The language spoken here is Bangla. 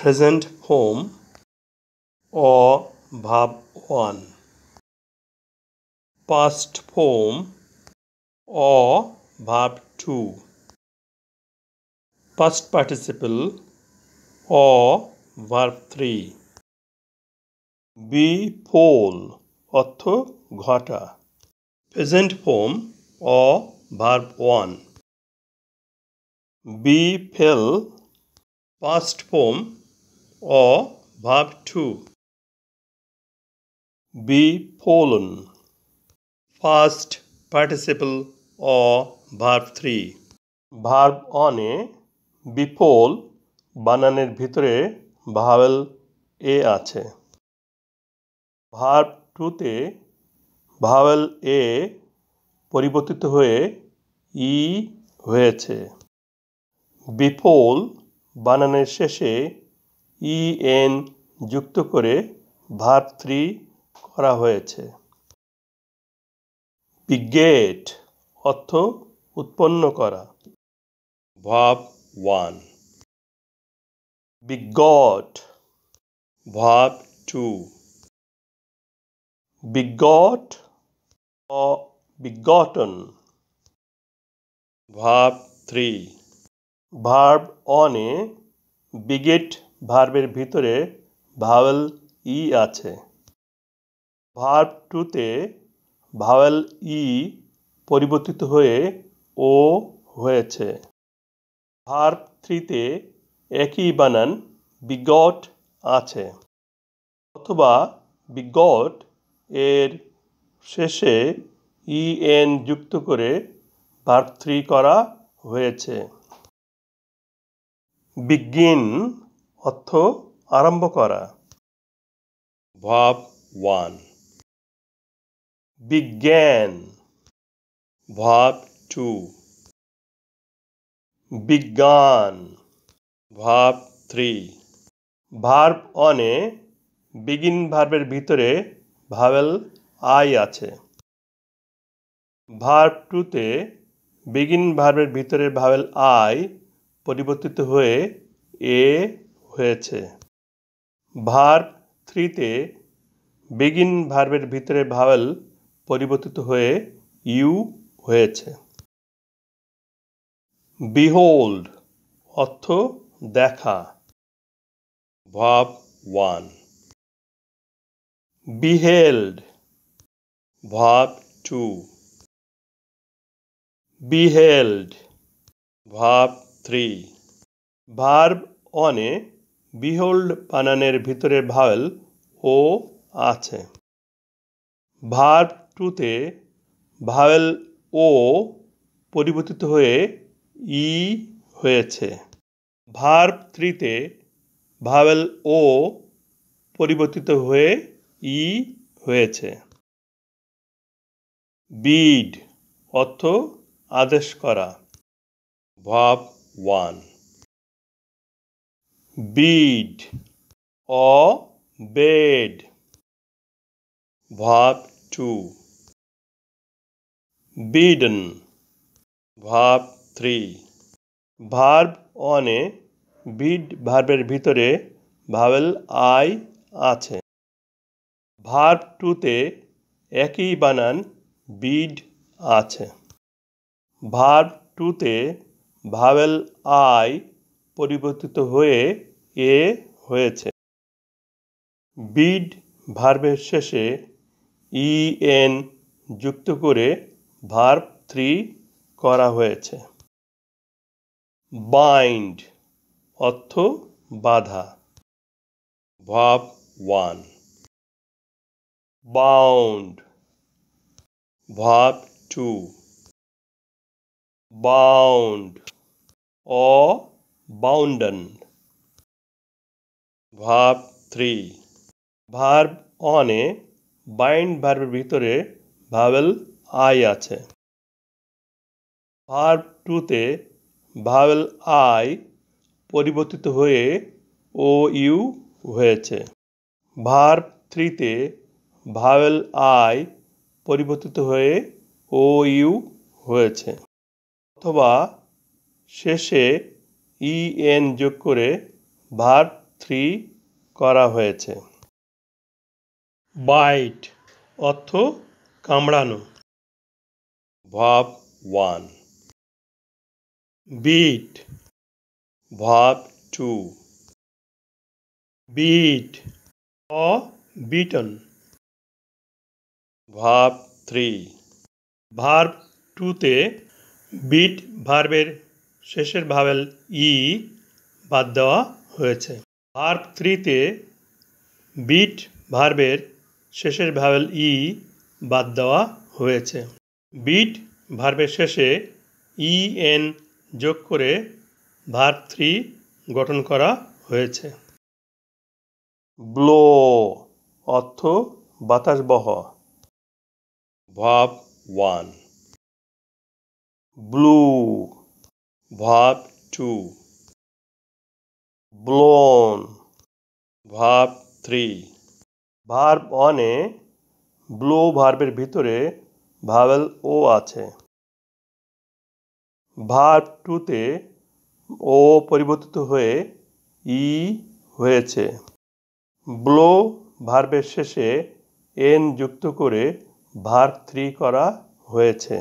Present form or verb 1. Past form or verb 2. Past participle or verb 3. Befall অর্থ ঘটা। Present form or verb 1. Befell past form or verb 2. Befallen past participle or verb 3. Verb অনে বিফল বানানের ভিতরে ভাওয়েল এ আছে। ভার্ব টুতে ভাওয়েল এ পরিবর্তিত হয়ে ই হয়েছে। বিফল বানানের শেষে ই এন যুক্ত করে ভার্ব 3 করা হয়েছে। বিগেট অর্থ উৎপন্ন করা। Verb 1. Begot verb 2. Begot or begotten verb 3. Verb অনে বিগেট ভার্বের ভিতরে ভাওয়েল ই আছে। ভার্ব টুতে ভাওয়েল ই পরিবর্তিত হয়ে ও হয়েছে। ভার্ব 3তে একই বানান বিগট আছে, অথবা বিগট এর শেষে ই এন যুক্ত করে ভার্ব 3 করা হয়েছে। বিগিন অর্থ আরম্ভ করা। Verb 1. Began verb 2. Begun verb 3. Verb অনে বিগিন ভার্বের ভিতরে ভাওয়েল আই আছে। ভার্ব টুতে বিগিন ভার্বের ভিতরে ভাওয়েল আই পরিবর্তিত হয়ে এ হয়েছে। ভার্ব 3তে বিগিন ভার্বের ভিতরে ভাওয়েল পরিবর্তিত হয়ে ইউ হয়েছে। বিহোল্ড অর্থ দেখা। Verb 1. Beheld verb 2. Beheld verb 3. Verb অনে বিহোল্ড বানানের ভিতরে ভাওয়েল ও আছে। ভার্ব টুতে ভাওয়েল ও পরিবর্তিত হয়ে ই হয়েছে। ভার্ব 3তে ভাওয়েল ও পরিবর্তিত হয়ে ই হয়েছে। বিড অর্থ আদেশ করা। Verb 1. Bid or bed verb 2. Bidden verb 3. Verb অনে বিড ভার্বের ভিতরে ভাওয়েল আই আছে। ভার্ব টুতে একই বানান বিড আছে। ভার্ব টুতে ভাওয়েল আই পরিবর্তিত হয়ে এ হয়েছে। বিড ভার্বের শেষে ই এন যুক্ত করে ভার্ব 3 করা হয়েছে। বাইন্ড অর্থ বাঁধা। Verb 1. Bound verb 2. Bound or bounden verb 3. Verb অনে বাইন্ড ভার্বের ভিতরে ভাওয়েল আই আছে। ভার্ব টুতে ভাওয়েল আই পরিবর্তিত হয়ে ও ইউ হয়েছে। ভার্ব 3তে ভাওয়েল আই পরিবর্তিত হয়ে ও ইউ হয়েছে, অথবা শেষে ই এন যোগ করে ভার্ব থ্রি করা হয়েছে। বাইট অর্থ কামড়ানো। Verb 1। Bit verb 2। Bit or bitten verb 3। Verb 2-তে বিট ভার্বের শেষের ভাওয়েল ই বাদ দেওয়া হয়েছে। ভার্ব 3-তে বিট ভার্বের শেষের ভাওয়েল ই বাদ দেওয়া হয়েছে। বিট ভার্বের শেষে ই এন যোগ করে ভার্ব 3 গঠন করা হয়েছে। ব্লো অর্থ বাতাস বহ। Verb 1। Blew verb 2। Blown verb 3। Verb 1-এ ব্লো ভার্বের ভিতরে ভাওয়েল ও আছে। ভার্ব 2-তে ও পরিবর্তিত হয়ে ই হয়েছে। ব্লো ভার্বের শেষে এন যুক্ত করে ভার্ব 3 করা হয়েছে।